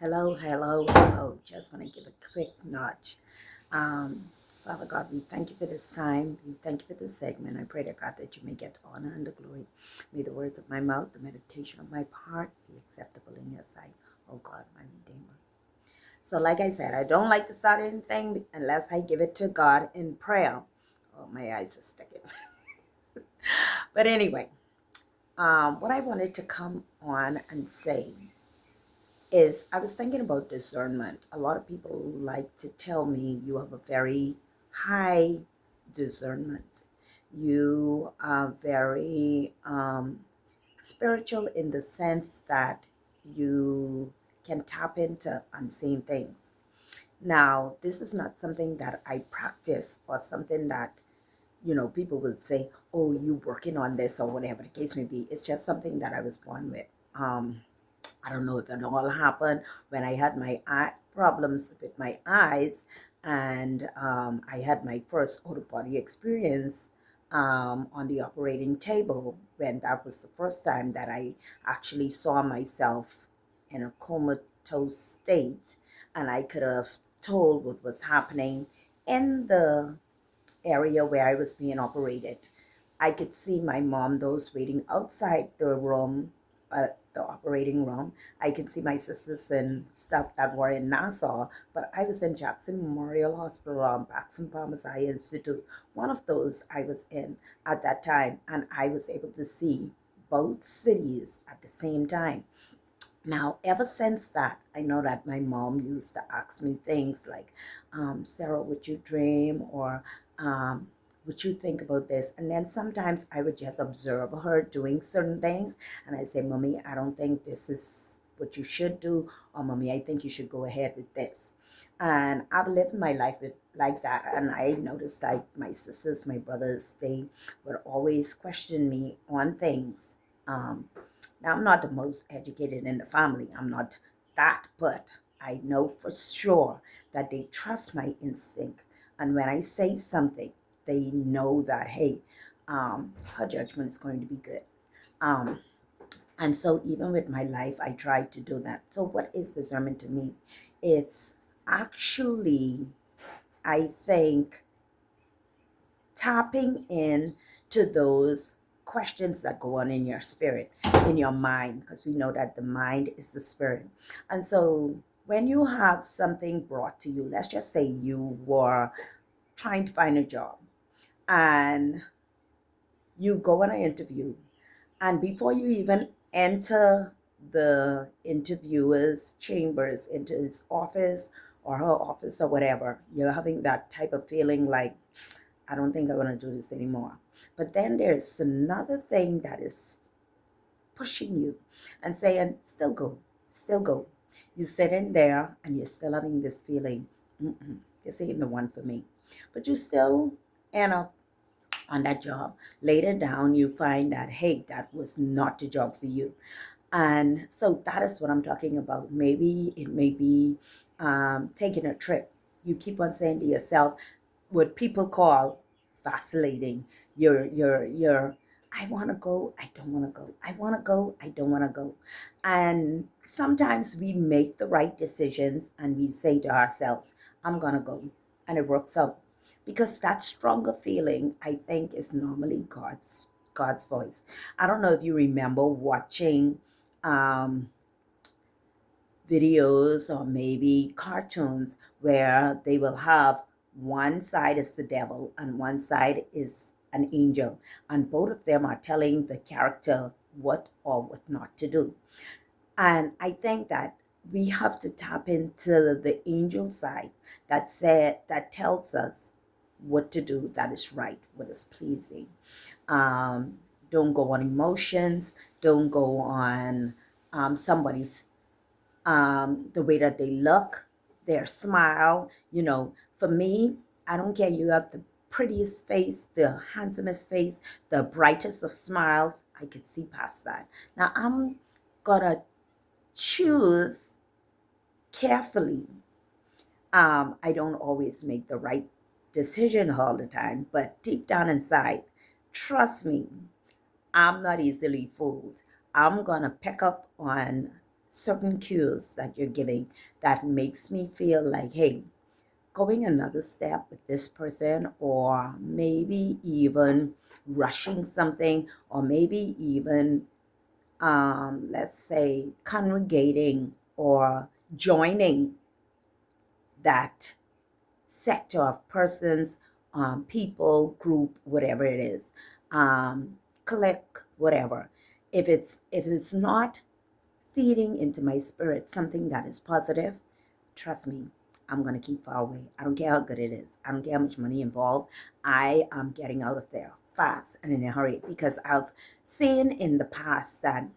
Hello, hello, hello. Just want to give a quick nudge. Um, Father God, we thank you for this time. We thank you for this segment. I pray to God that you may get honor and the glory. May the words of my mouth, the meditation of my heart be acceptable in your sight. Oh God, my Redeemer. So, like I said, I don't like to start anything unless I give it to God in prayer. Oh, my eyes are sticking. But anyway, what I wanted to come on and say is I was thinking about discernment. A lot of people like to tell me you have a very high discernment. You are very spiritual in the sense that you can tap into unseen things. Now, this is not something that I practice or something that, people would say, oh, you working on this or whatever the case may be. It's just something that I was born with. I don't know if it all happened when I had my eye problems with my eyes, and I had my first out of body experience on the operating table when that was the first time that I actually saw myself in a comatose state, and I could have told what was happening in the area where I was being operated. I could see my mom, those waiting outside the room, the operating room. I could see my sisters and stuff that were in Nassau, but I was in Jackson Memorial Hospital, Paxson Farmers Eye Institute. One of those I was in at that time, and I was able to see both cities at the same time. Now, ever since that, I know that my mom used to ask me things like, Sarah, would you dream? Or would you think about this? And then sometimes I would just observe her doing certain things. And I say, Mommy, I don't think this is what you should do. Or, Mommy, I think you should go ahead with this. And I've lived my life like that. And I noticed like my sisters, my brothers, they would always question me on things. Um, Now, I'm not the most educated in the family. I'm not that, but I know for sure that they trust my instinct. And when I say something, they know that, hey, her judgment is going to be good. Um, and so, even with my life, I try to do that. So, what is discernment to me? It's actually, I think, tapping in to those questions that go on in your spirit, in your mind, because we know that the mind is the spirit. And so when you have something brought to you, let's just say you were trying to find a job and you go on an interview, and before you even enter the interviewer's chambers, into his office or her office or whatever, you're having that type of feeling like, I don't think I want to do this anymore. But then there's another thing that is pushing you and saying, still go, still go. You sit in there and you're still having this feeling, this ain't the one for me. But you still end up on that job. Later down, you find that, hey, that was not the job for you. And so that is what I'm talking about. Maybe it may be taking a trip. You keep on saying to yourself, what people call vacillating. You're, I want to go, I don't want to go. I want to go, I don't want to go. And sometimes we make the right decisions and we say to ourselves, I'm going to go. And it works out. Because that stronger feeling, I think, is normally God's voice. I don't know if you remember watching um, videos or maybe cartoons where they will have one side is the devil and one side is an angel, and both of them are telling the character what or what not to do. And I think that we have to tap into the angel side that tells us what to do, that is right, what is pleasing. um, don't go on emotions, don't go on somebody's the way that they look, their smile. For me, I don't care. You have the prettiest face, the handsomest face, the brightest of smiles. I could see past that. Now, I'm gonna choose carefully. I don't always make the right decision all the time, but deep down inside, trust me, I'm not easily fooled. I'm gonna pick up on certain cues that you're giving that makes me feel like, hey, going another step with this person, or maybe even rushing something, or maybe even, let's say, congregating or joining that sector of persons, people, group, whatever it is, click, whatever. If it's not feeding into my spirit something that is positive, trust me, I'm gonna keep far away. I don't care how good it is. I don't care how much money involved. I am getting out of there fast and in a hurry, because I've seen in the past that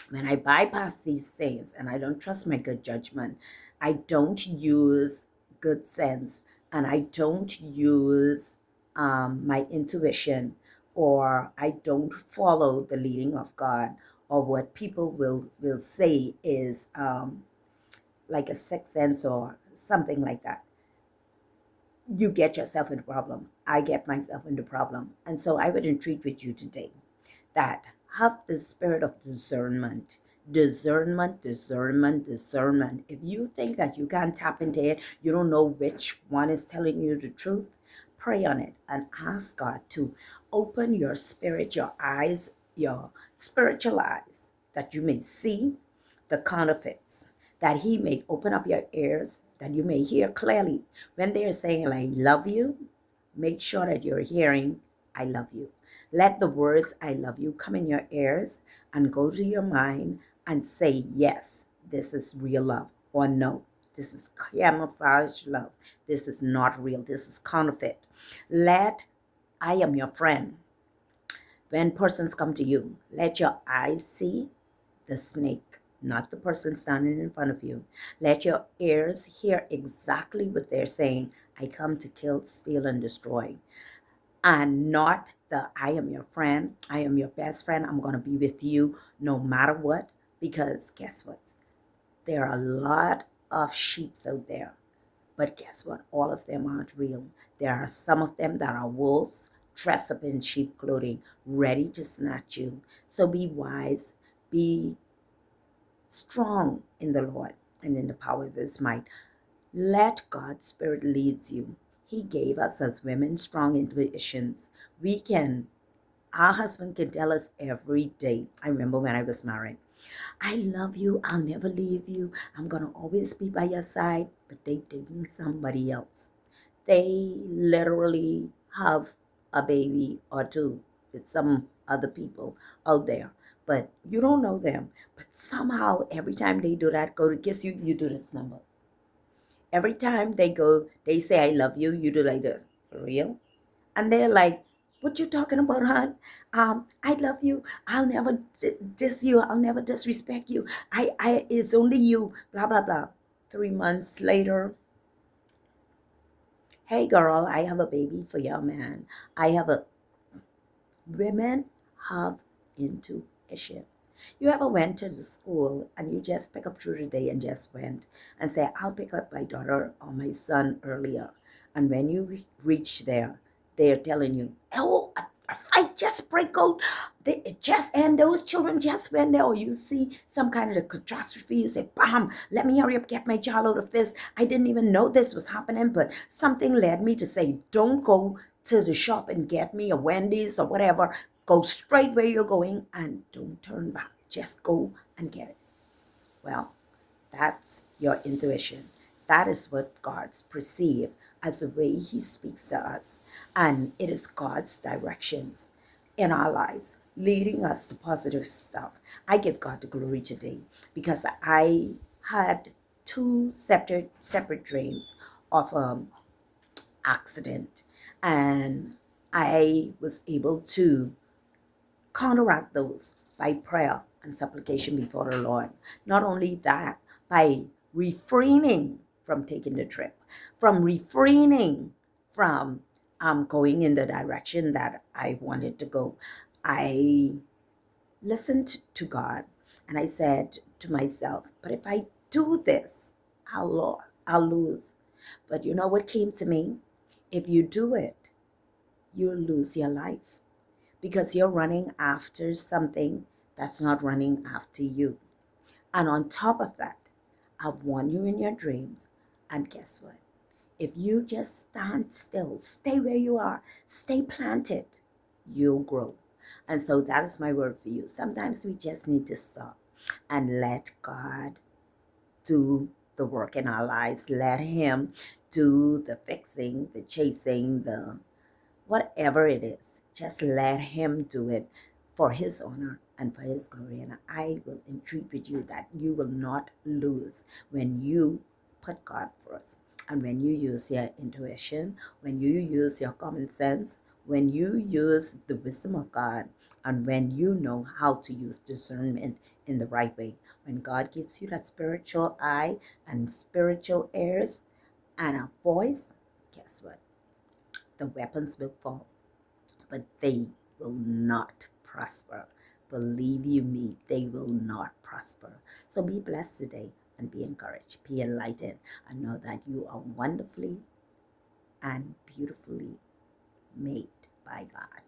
when I bypass these things and I don't trust my good judgment, I don't use good sense, and I don't use my intuition, or I don't follow the leading of God, or what people will say is like a sixth sense or something like that. You get yourself into problem. I get myself into problem. And so I would entreat with you today that have the spirit of discernment. Discernment, discernment, discernment. If you think that you can't tap into it, you don't know which one is telling you the truth, pray on it and ask God to open your spirit, your eyes, your spiritual eyes, that you may see the counterfeits, that He may open up your ears, that you may hear clearly. When they're saying, I love you, make sure that you're hearing, I love you. Let the words I love you come in your ears and go to your mind and say, yes, this is real love, or no, this is camouflage love. This is not real. This is counterfeit. Let I am your friend. When persons come to you, let your eyes see the snake, not the person standing in front of you. Let your ears hear exactly what they're saying. I come to kill, steal, and destroy. And not the I am your friend, I am your best friend, I'm going to be with you no matter what. Because guess what? There are a lot of sheep out there. But guess what? All of them aren't real. There are some of them that are wolves dressed up in sheep clothing, ready to snatch you. So be wise, be strong in the Lord and in the power of His might. Let God's Spirit lead you. He gave us as women strong intuitions. Our husband can tell us every day. I remember when I was married, I love you, I'll never leave you, I'm going to always be by your side. But they dating somebody else. They literally have a baby or two with some other people out there. But you don't know them. But somehow, every time they do that, go to kiss you, you do this number. Every time they say, I love you, you do like this. For real? And they're like, what you talking about, hon? I love you. I'll never diss you. I'll never disrespect you. It's only you, blah, blah, blah. 3 months later, hey girl, I have a baby for your man. Women have intuition. You ever went to the school and you just pick up through the day and just went and say, I'll pick up my daughter or my son earlier. And when you reach there, they're telling you, oh, a fight just break out. And those children just went there. Or you see some kind of a catastrophe. You say, bam, let me hurry up, get my child out of this. I didn't even know this was happening, but something led me to say, don't go to the shop and get me a Wendy's or whatever. Go straight where you're going and don't turn back. Just go and get it. Well, that's your intuition. That is what God's perceive as the way He speaks to us. And it is God's directions in our lives, leading us to positive stuff. I give God the glory today because I had two separate dreams of accident, and I was able to counteract those by prayer and supplication before the Lord. Not only that, by refraining from taking the trip, from refraining from going in the direction that I wanted to go. I listened to God and I said to myself, but if I do this, I'll lose. But you know what came to me? If you do it, you'll lose your life because you're running after something that's not running after you. And on top of that, I've warned you in your dreams. And guess what? If you just stand still, stay where you are, stay planted, you'll grow. And so that is my word for you. Sometimes we just need to stop and let God do the work in our lives. Let Him do the fixing, the chasing, the whatever it is. Just let Him do it for His honor and for His glory. And I will entreat with you that you will not lose when you put God first. And when you use your intuition, when you use your common sense, when you use the wisdom of God, and when you know how to use discernment in the right way, when God gives you that spiritual eye and spiritual ears and a voice, guess what? The weapons will fall, but they will not prosper. Believe you me, they will not prosper. So be blessed today and be encouraged, be enlightened, and know that you are wonderfully and beautifully made by God.